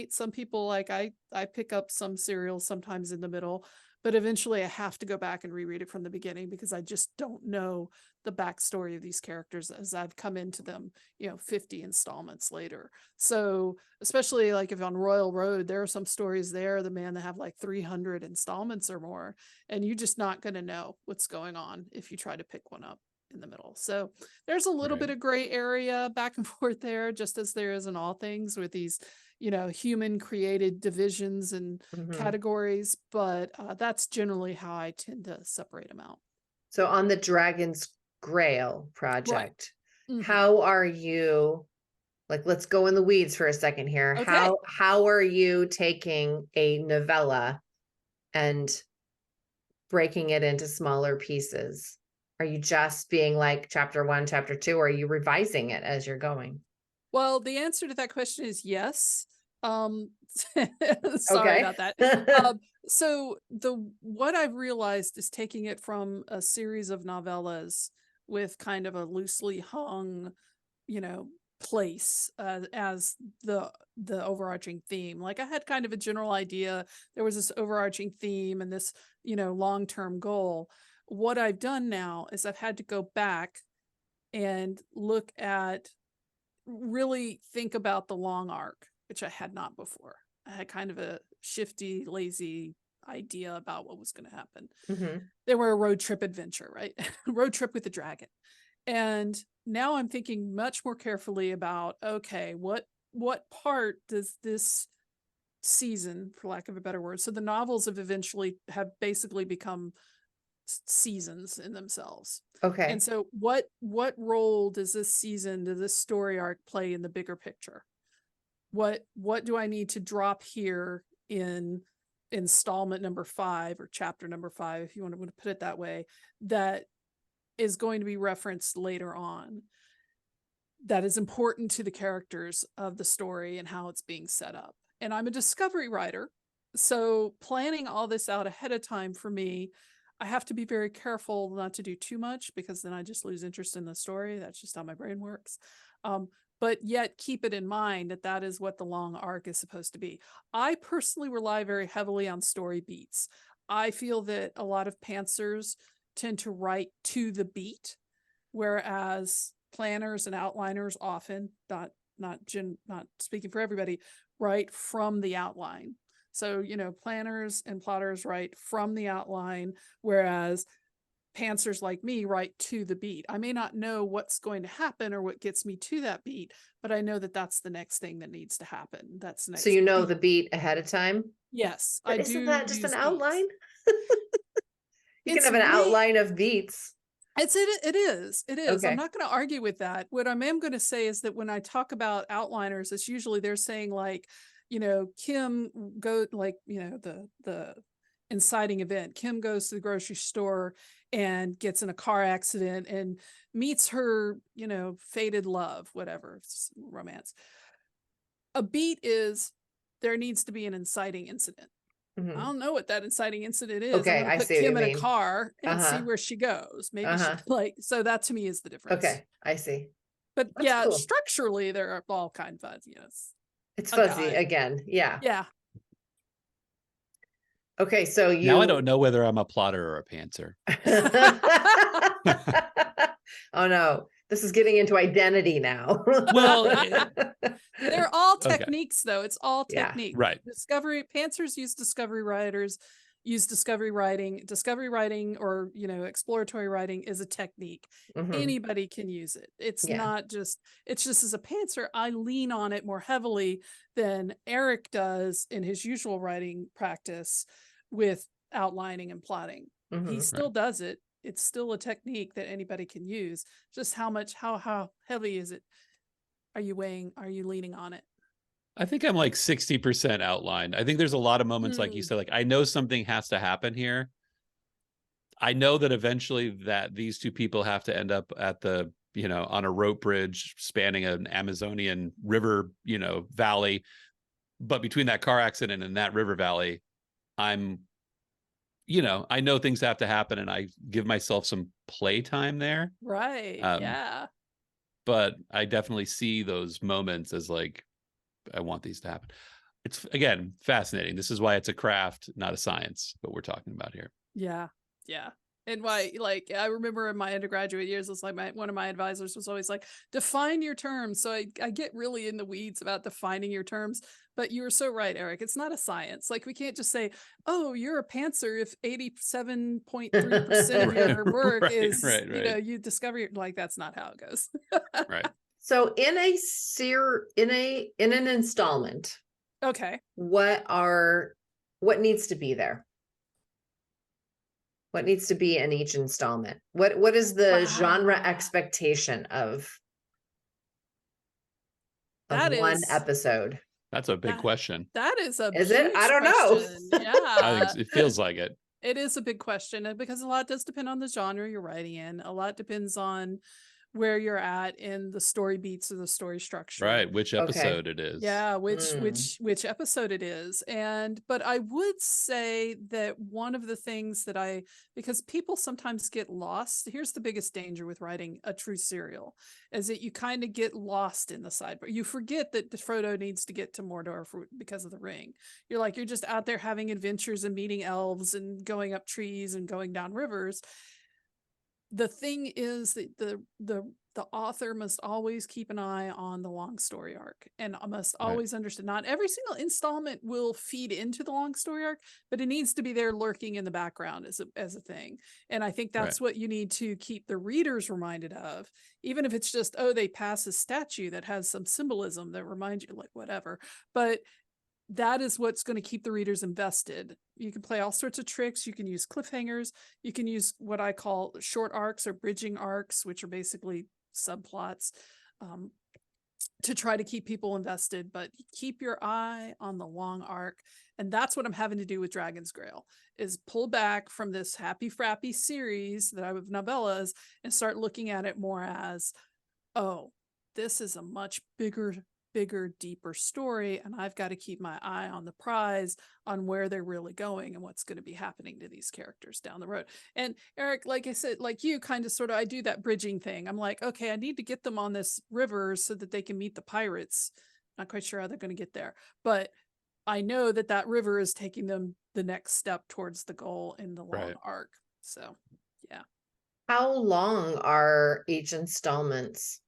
some people, like I pick up some serials sometimes in the middle, but eventually I have to go back and reread it from the beginning because I just don't know the backstory of these characters as I've come into them, 50 installments later. So especially like if on Royal Road, there are some stories there, the man, that have like 300 installments or more, and you're just not going to know what's going on if you try to pick one up in the middle. So there's a little bit of gray area back and forth there, just as there is in all things with these human created divisions and categories, but that's generally how I tend to separate them out. So on the Dragon's Grail project, how are you, like, let's go in the weeds for a second here. Okay. How are you taking a novella and breaking it into smaller pieces? Are you just being like chapter 1, chapter 2, or are you revising it as you're going? Well, the answer to that question is yes. Sorry about that. So what I've realized is taking it from a series of novellas with kind of a loosely hung, place as the overarching theme. Like I had kind of a general idea. There was this overarching theme and this, long-term goal. What I've done now is I've had to go back and really think about the long arc, which I had not before. I had kind of a shifty, lazy idea about what was going to happen. They were a road trip adventure, right? Road trip with the dragon. And now I'm thinking much more carefully about, okay, what part does this season, for lack of a better word, so the novels have basically become seasons in themselves. Okay. And so what role does this story arc play in the bigger picture? What do I need to drop here in installment number 5 or chapter number 5, if you want to put it that way, that is going to be referenced later on, that is important to the characters of the story and how it's being set up? And I'm a discovery writer, so planning all this out ahead of time for me, I have to be very careful not to do too much, because then I just lose interest in the story. That's just how my brain works. But yet keep it in mind that is what the long arc is supposed to be. I personally rely very heavily on story beats. I feel that a lot of pantsers tend to write to the beat, whereas planners and outliners often, not speaking for everybody, write from the outline. So, planners and plotters write from the outline, whereas pantsers like me write to the beat. I may not know what's going to happen or what gets me to that beat, but I know that that's the next thing that needs to happen. That's the next. So you know the beat ahead of time? Yes, but I isn't do. That just an outline? You It's can have an outline of beats. It is. Okay. I'm not going to argue with that. What I am going to say is that when I talk about outliners, it's usually they're saying like, Kim go like, the inciting event. Kim goes to the grocery store and gets in a car accident and meets her, fated love, whatever, romance. A beat is there needs to be an inciting incident. I don't know what that inciting incident is. Okay, I'm going to put Kim in a car and see where she goes. Maybe she so to me is the difference. Okay, I see. But that's cool. Structurally, there are all kinds of, it's fuzzy again. Yeah. Yeah. Okay, so now I don't know whether I'm a plotter or a pantser. Oh no, this is getting into identity now. Well, they're all techniques, though. It's all technique. Right. Pantsers use discovery writers, use discovery writing. Discovery writing or, exploratory writing is a technique. Anybody can use it. It's not just, it's just as a pantser, I lean on it more heavily than Erick does in his usual writing practice with outlining and plotting. He still does it. It's still a technique that anybody can use. Just how heavy is it? Are you leaning on it? I think I'm like 60% outlined. I think there's a lot of moments, like you said, like I know something has to happen here. I know that eventually that these two people have to end up at the, on a rope bridge spanning an Amazonian river, valley. But between that car accident and that river valley, I'm, I know things have to happen and I give myself some playtime there. Right. Um, Yeah. But I definitely see those moments as like, I want these to happen. It's, again, fascinating. This is why it's a craft, not a science, what we're talking about here. Yeah. Yeah. And why, like, I remember in my undergraduate years, it's like one of my advisors was always like, define your terms. So I get really in the weeds about defining your terms. But you were so right, Eric. It's not a science. Like, we can't just say, oh, you're a pantser if 87.3% of your work Right, is, right. you discover like, that's not how it goes. Right. So in an installment, Okay. what needs to be there? What needs to be in each installment? What is the genre Wow. expectation of That one is episode? That's a big that, question. that is a Is it? I huge don't know. question. I Yeah. think it feels like it. It is a big question, and because a lot does depend on the genre you're writing in. A lot depends on where you're at in the story beats or the story structure. Right. Which Okay. episode it is. Yeah, which episode it is. But I would say that one of the things that because people sometimes get lost. Here's the biggest danger with writing a true serial, is that you kind of get lost in the sidebar. You forget that Frodo needs to get to Mordor because of the ring. You're just out there having adventures and meeting elves and going up trees and going down rivers. The thing is that the author must always keep an eye on the long story arc, and must always understand not every single installment will feed into the long story arc, but it needs to be there lurking in the background as a thing. And I think that's what you need to keep the readers reminded of, even if it's just, oh, they pass a statue that has some symbolism that reminds you, like, whatever. But that is what's going to keep the readers invested. You can play all sorts of tricks. You can use cliffhangers. You can use what I call short arcs or bridging arcs, which are basically subplots, to try to keep people invested. But keep your eye on the long arc. And that's what I'm having to do with Dragon's Grail, is pull back from this happy frappy series that I have novellas and start looking at it more as, oh, this is a much bigger, deeper story, and I've got to keep my eye on the prize, on where they're really going and what's going to be happening to these characters down the road. And Eric, like I said, like you, kind of sort of, I do that bridging thing. I'm like, okay, I need to get them on this river so that they can meet the pirates. Not quite sure how they're going to get there, but I know that river is taking them the next step towards the goal in the long arc. So yeah. How long are each installments?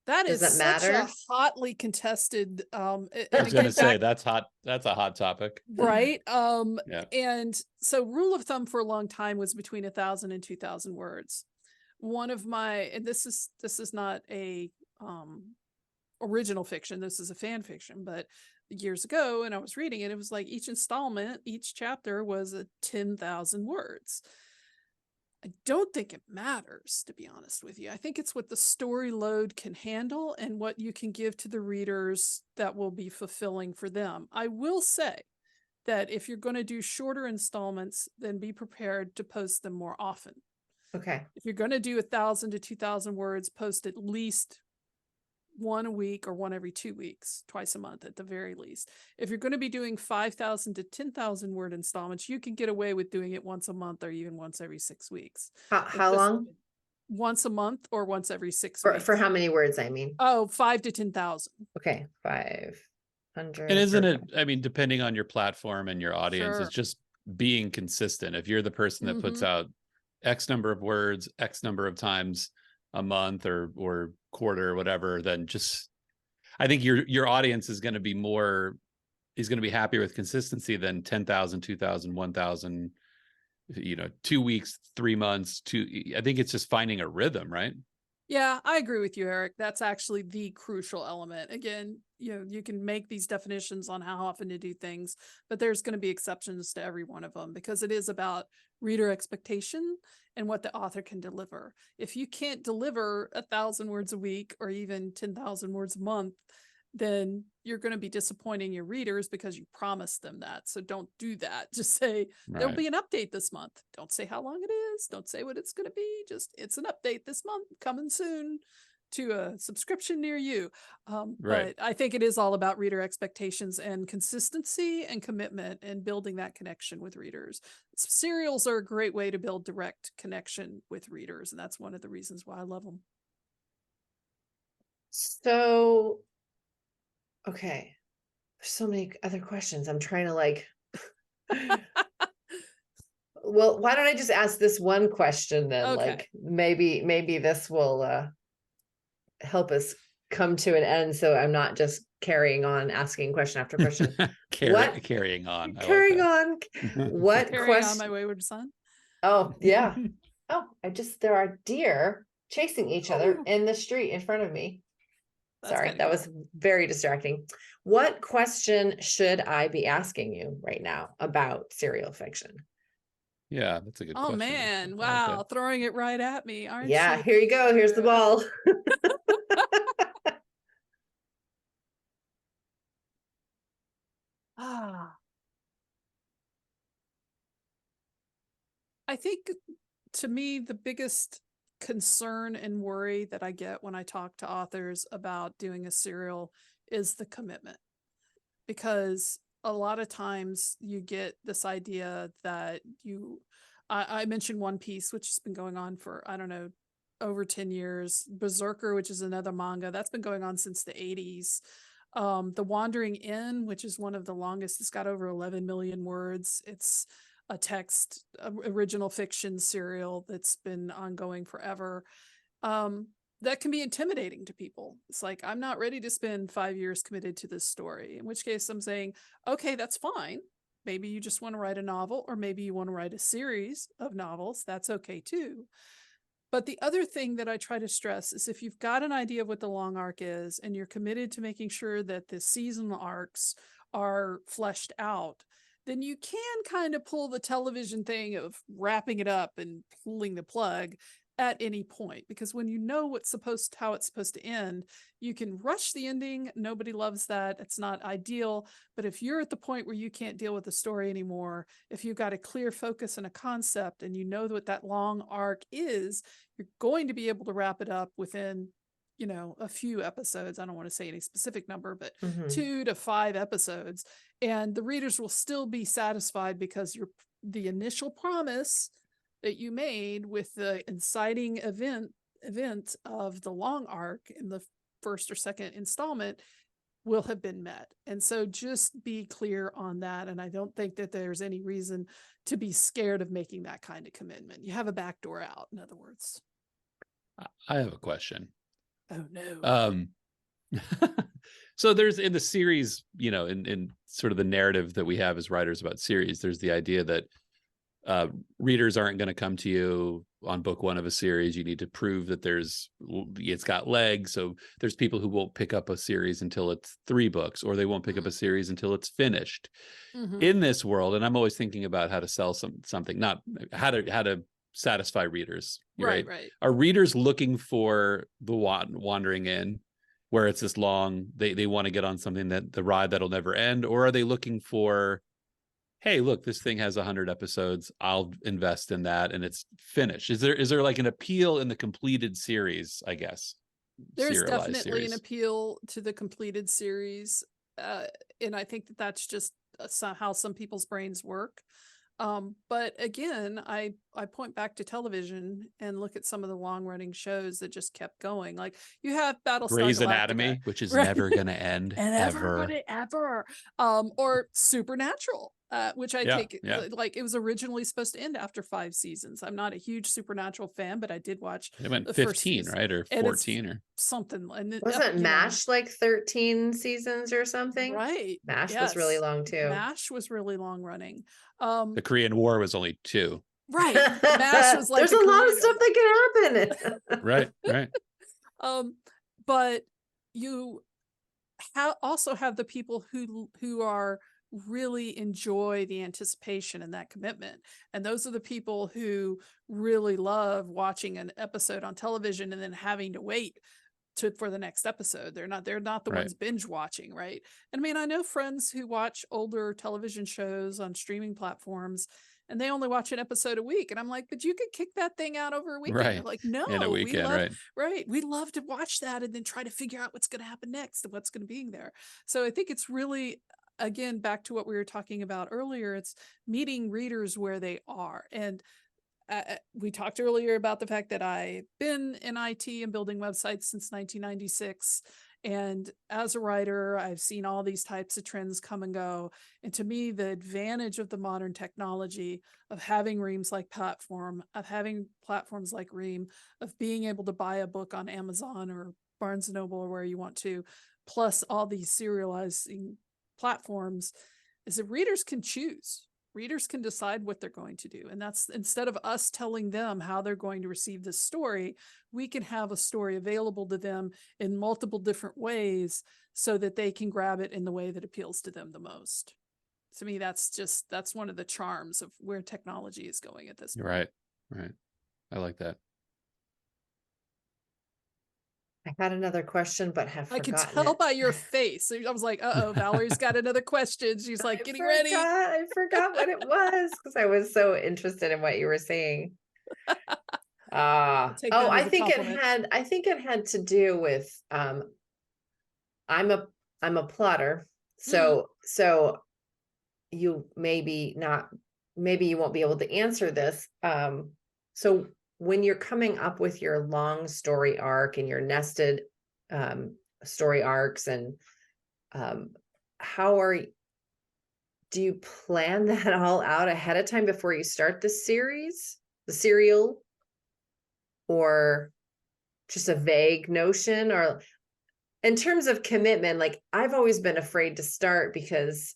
That Does is it such matter? a hotly contested I was going to say that's hot. That's a hot topic, right? Yeah. And so rule of thumb for a long time was between 1,000 and 2,000 words. One of my, and this is not a original fiction, this is a fan fiction, but years ago, and I was reading it, it was like each installment, each chapter was 10,000 words. I don't think it matters, to be honest with you. I think it's what the story load can handle and what you can give to the readers that will be fulfilling for them. I will say that if you're going to do shorter installments, then be prepared to post them more often. Okay. If you're going to do 1,000 to 2,000 words, post at least one a week or one every 2 weeks, twice a month at the very least. If you're going to be doing 5,000 to 10,000 word installments, you can get away with doing it once a month or even once every 6 weeks. How long? Once a month or once every 6 weeks. For how many words? I mean, 5 to 10,000. Okay, 500. And isn't it? I mean, depending on your platform and your audience, Sure. it's just being consistent. If you're the person that puts out X number of words, X number of times a month or quarter or whatever, then just, I think your audience is going to be happier with consistency than 10,000, 2,000, 1,000, 2 weeks, 3 months, I think it's just finding a rhythm, right? Yeah, I agree with you, Eric. That's actually the crucial element. Again, you can make these definitions on how often to do things, but there's going to be exceptions to every one of them, because it is about reader expectation and what the author can deliver. If you can't deliver 1,000 words a week or even 10,000 words a month, then you're going to be disappointing your readers because you promised them that. So don't do that. Just say, there'll be an update this month. Don't say how long it is. Don't say what it's going to be. Just, it's an update this month, coming soon to a subscription near you. Right. But I think it is all about reader expectations and consistency and commitment and building that connection with readers. Serials are a great way to build direct connection with readers, and that's one of the reasons why I love them. So, okay. There's so many other questions. I'm trying to like, well, why don't I just ask this one question then? Okay. Like maybe this will help us come to an end, so I'm not just carrying on asking question after question. Carrying on. Carrying on. What Carrying on my question? wayward son. Oh, yeah. Oh, there are deer chasing each other in the street in front of me. That's Sorry, kinda that cool. was very distracting. What question should I be asking you right now about serial fiction? Yeah, that's a good Oh question. man, I like wow, that. throwing it right at me, aren't Yeah, you? here you go. Here's the ball. I think to me, the biggest concern and worry that I get when I talk to authors about doing a serial is the commitment. Because a lot of times you get this idea that I mentioned One Piece, which has been going on for, I don't know, over 10 years. Berserker, which is another manga, that's been going on since the 80s. The Wandering Inn, which is one of the longest, it's got over 11 million words. It's a text, original fiction serial that's been ongoing forever. That can be intimidating to people. It's like, I'm not ready to spend 5 years committed to this story, in which case I'm saying, okay, that's fine. Maybe you just want to write a novel, or maybe you want to write a series of novels. That's okay too. But the other thing that I try to stress is, if you've got an idea of what the long arc is and you're committed to making sure that the seasonal arcs are fleshed out, then you can kind of pull the television thing of wrapping it up and pulling the plug at any point, because when you know how it's supposed to end, you can rush the ending. Nobody loves that. It's not ideal. But if you're at the point where you can't deal with the story anymore, if you've got a clear focus and a concept and you know what that long arc is, you're going to be able to wrap it up within, a few episodes. I don't want to say any specific number, but 2 to 5 episodes, and the readers will still be satisfied, because the initial promise that you made with the inciting event of the long arc in the first or second installment will have been met. And so just be clear on that. And I don't think that there's any reason to be scared of making that kind of commitment. You have a back door out, in other words. I have a question. Oh no. So there's, in the series, in sort of the narrative that we have as writers about series, there's the idea that readers aren't going to come to you on book one of a series. You need to prove that it's got legs. So there's people who won't pick up a series until it's 3 books, or they won't pick up a series until it's finished. In this world, and I'm always thinking about how to sell something, not how to satisfy readers. Right. Are readers looking for the Wandering Inn, where it's this long, they want to get on something, that the ride that'll never end? Or are they looking for, hey, look, this thing has 100 episodes, I'll invest in that and it's finished? Is there like an appeal in the completed series, I guess? There's definitely an appeal to the completed series. And I think that that's just how some people's brains work. But again, I point back to television and look at some of the long running shows that just kept going. Like, you have Battlestar Grey's Galactica, Anatomy, which is right? never going to end, ever. Or Supernatural, which I take, yeah. like, it was originally supposed to end after 5 seasons. I'm not a huge Supernatural fan, but I did watch It went the 15, right? Or 14 or something. And Wasn't MASH like 13 seasons or something? Right. MASH was really long too. MASH was really long running. The Korean War was only 2. Right. MASH was like, there's a lot of stuff that can happen. Right. But you also have the people who are really enjoy the anticipation and that commitment, and those are the people who really love watching an episode on television and then having to wait for the next episode. They're not the ones binge watching, right? And I mean, I know friends who watch older television shows on streaming platforms, and they only watch an episode a week. And I'm like, but you could kick that thing out over a weekend. Right. They're like, no, In a we weekend, love, right. right. We love to watch that and then try to figure out what's going to happen next and what's going to be there. So I think it's really, again, back to what we were talking about earlier, it's meeting readers where they are. And we talked earlier about the fact that I've been in IT and building websites since 1996. And as a writer, I've seen all these types of trends come and go. And to me, the advantage of the modern technology of having Reams like platform, of having platforms like Ream, of being able to buy a book on Amazon or Barnes & Noble or where you want to, plus all these serializing platforms, is that readers can choose. Readers can decide what they're going to do. And that's, instead of us telling them how they're going to receive this story, we can have a story available to them in multiple different ways so that they can grab it in the way that appeals to them the most. To me, that's one of the charms of where technology is going at this point. Right. Right. I like that. I had another question, but have I could forgotten tell it. by your face. I was like, uh-oh, Valerie's got another question. She's like, getting ready. I forgot what it was because I was so interested in what you were saying. I think it had to do with I'm a plotter. So you maybe you won't be able to answer this. So when you're coming up with your long story arc and your nested story arcs, and do you plan that all out ahead of time before you start the serial, or just a vague notion? Or in terms of commitment, like I've always been afraid to start because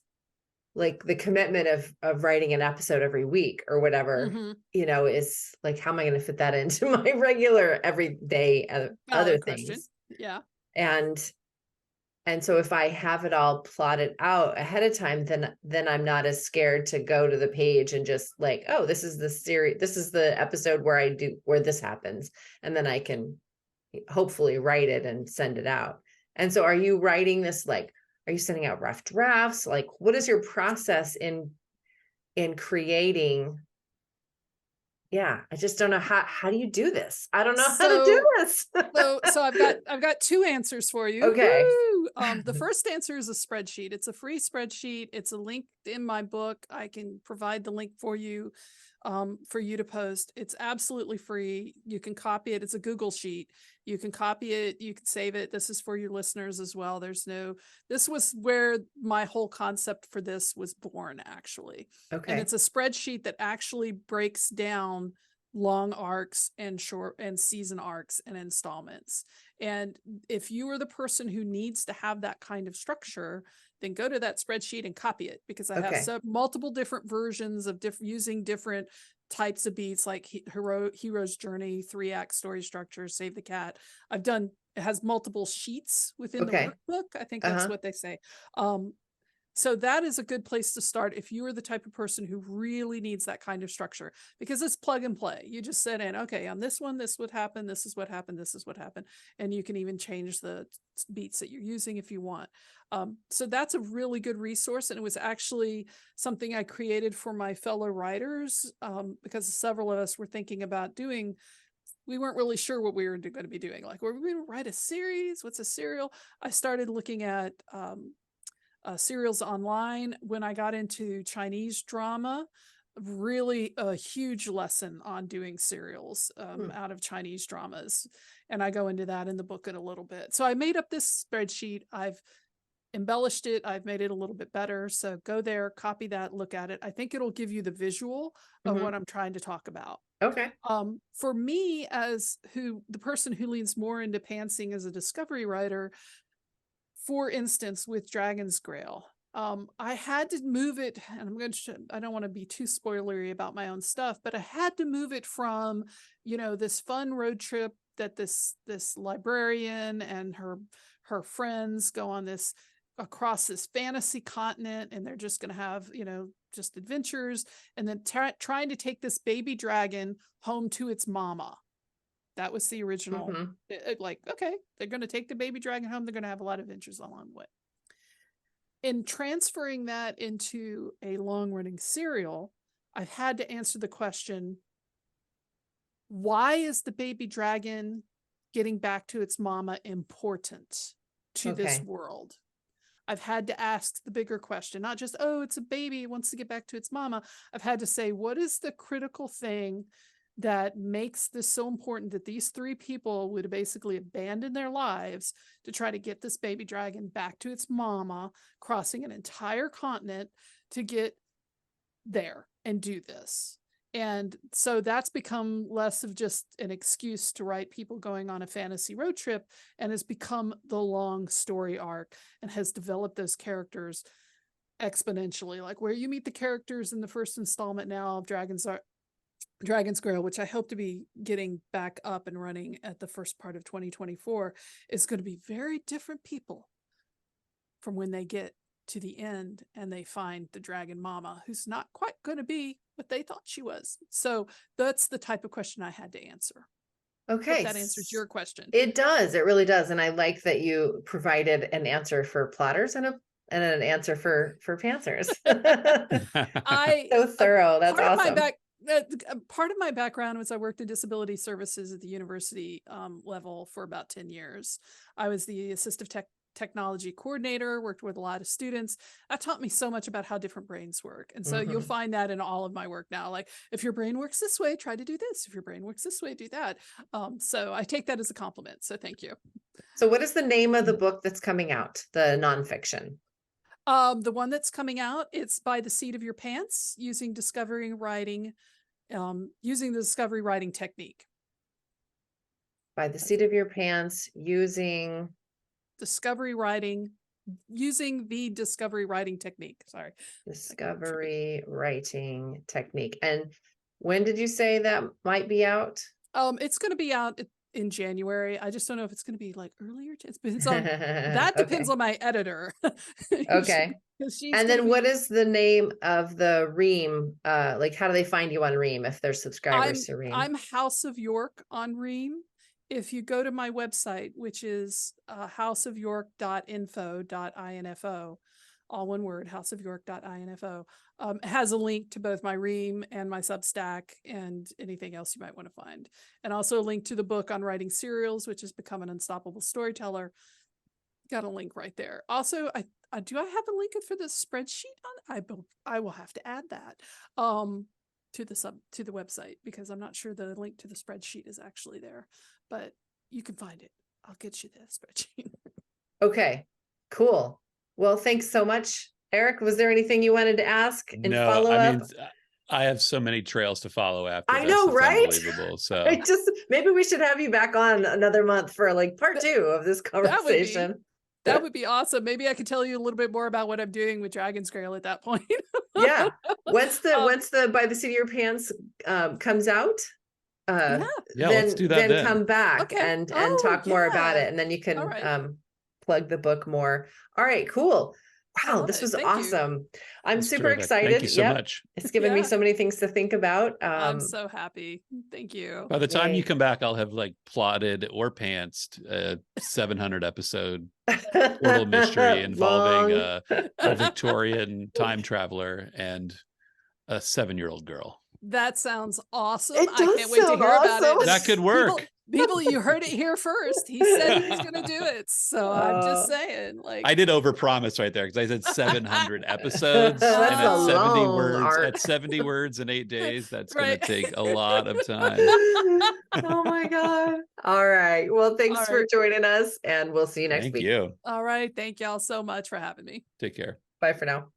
like the commitment of writing an episode every week or whatever, is like, how am I going to fit that into my regular everyday other things? Yeah. And so if I have it all plotted out ahead of time, then I'm not as scared to go to the page and just like, oh, this is the series, this is the episode where this happens. And then I can hopefully write it and send it out. And so are you writing this, like, are you sending out rough drafts? Like, what is your process in creating? Yeah, I just don't know how do you do this? I don't know how to do this. so I've got two answers for you. Okay. The first answer is a spreadsheet. It's a free spreadsheet. It's a link in my book. I can provide the link for you to post. It's absolutely free. You can copy it. It's a Google sheet. You can copy it. You can save it. This is for your listeners as well. This was where my whole concept for this was born, actually. Okay. And it's a spreadsheet that actually breaks down long arcs and short and season arcs and installments. And if you are the person who needs to have that kind of structure, then go to that spreadsheet and copy it, because I have multiple different versions of using different types of beats, like hero's journey, 3-act story structure, save the cat. It has multiple sheets within the workbook. I think that's what they say. So that is a good place to start if you are the type of person who really needs that kind of structure, because it's plug and play. You just set in, okay, on this one, this would happen. This is what happened. This is what happened. And you can even change the beats that you're using if you want. So that's a really good resource. And it was actually something I created for my fellow writers, because several of us were thinking about we weren't really sure what we were going to be doing. Like, were we going to write a series? What's a serial? I started looking at serials online when I got into Chinese drama. Really a huge lesson on doing serials out of Chinese dramas. And I go into that in the book in a little bit. So I made up this spreadsheet. I've embellished it. I've made it a little bit better. So go there, copy that, look at it. I think it'll give you the visual of what I'm trying to talk about. Okay. For me, as the person who leans more into pantsing as a discovery writer, for instance, with Dragon's Grail, I had to move it, and I don't want to be too spoilery about my own stuff, but I had to move it from, this fun road trip that this librarian and her friends go on across this fantasy continent, and they're just going to have, just adventures, and then trying to take this baby dragon home to its mama. That was the original, okay, they're going to take the baby dragon home. They're going to have a lot of adventures along the way. In transferring that into a long-running serial, I've had to answer the question, why is the baby dragon getting back to its mama important to this Okay. world? I've had to ask the bigger question, not just, oh, it's a baby, it wants to get back to its mama. I've had to say, what is the critical thing that makes this so important that these three people would basically abandon their lives to try to get this baby dragon back to its mama, crossing an entire continent to get there and do this? And so that's become less of just an excuse to write people going on a fantasy road trip, and has become the long story arc and has developed those characters exponentially. Like where you meet the characters in the first installment now of Dragon's Grail, which I hope to be getting back up and running at the first part of 2024, is going to be very different people from when they get to the end and they find the dragon mama, who's not quite going to be what they thought she was. So that's the type of question I had to answer. Okay. Hope that answers your question. It does. It really does. And I like that you provided an answer for plotters and an answer for pantsers. So thorough. That's awesome. Part of my background was I worked in disability services at the university level for about 10 years. I was the assistive technology coordinator, worked with a lot of students. That taught me so much about how different brains work. And so you'll find that in all of my work now. Like, if your brain works this way, try to do this. If your brain works this way, do that. So I take that as a compliment. So thank you. So what is the name of the book that's coming out? The nonfiction? The one that's coming out, it's By the Seat of Your Pants, using the discovery writing technique. By the Seat of Your Pants, using the discovery writing technique. Sorry. Discovery writing technique. And when did you say that might be out? It's going to be out in January. I just don't know if it's going to be like earlier. That depends on my editor. Okay. And then what is the name of the Ream? Like, how do they find you on Ream if they're subscribers to Ream? I'm House of York on Ream. If you go to my website, which is houseofyork.info, all one word, houseofyork.info, it has a link to both my Ream and my Substack and anything else you might want to find. And also a link to the book on writing serials, which has become an unstoppable storyteller. Got a link right there. Also, do I have a link for the spreadsheet on? I will have to add that to the website, because I'm not sure the link to the spreadsheet is actually there, but you can find it. I'll get you the spreadsheet. Okay, cool. Well, thanks so much, Erick. Was there anything you wanted to ask and follow up? Mean, I have so many trails to follow after. I know, right? Unbelievable. So maybe we should have you back on another month for like part 2 of this conversation. That would be awesome. Maybe I could tell you a little bit more about what I'm doing with Dragon's Grail at that point. Yeah. Once the By the Seat of Your Pants comes out, let's do that. Then come back and talk more about it, and then you can plug the book more. All right, cool. Wow, this was awesome. I'm super excited. Thank you so much. It's given me so many things to think about. I'm so happy. Thank you. By the time you come back, I'll have like plotted or pantsed a 700 episode portal mystery involving a Victorian time traveler and a 7-year-old girl. That sounds awesome. I can't wait to hear about it. That could work. People, you heard it here first. He said he was going to do it. So I'm just saying, like, I did overpromise right there, because I said 700 episodes and at 70 words in 8 days. That's going to take a lot of time. Oh my God. All right. Well, thanks for joining us, and we'll see you next week. Thank you. All right. Thank y'all so much for having me. Take care. Bye for now.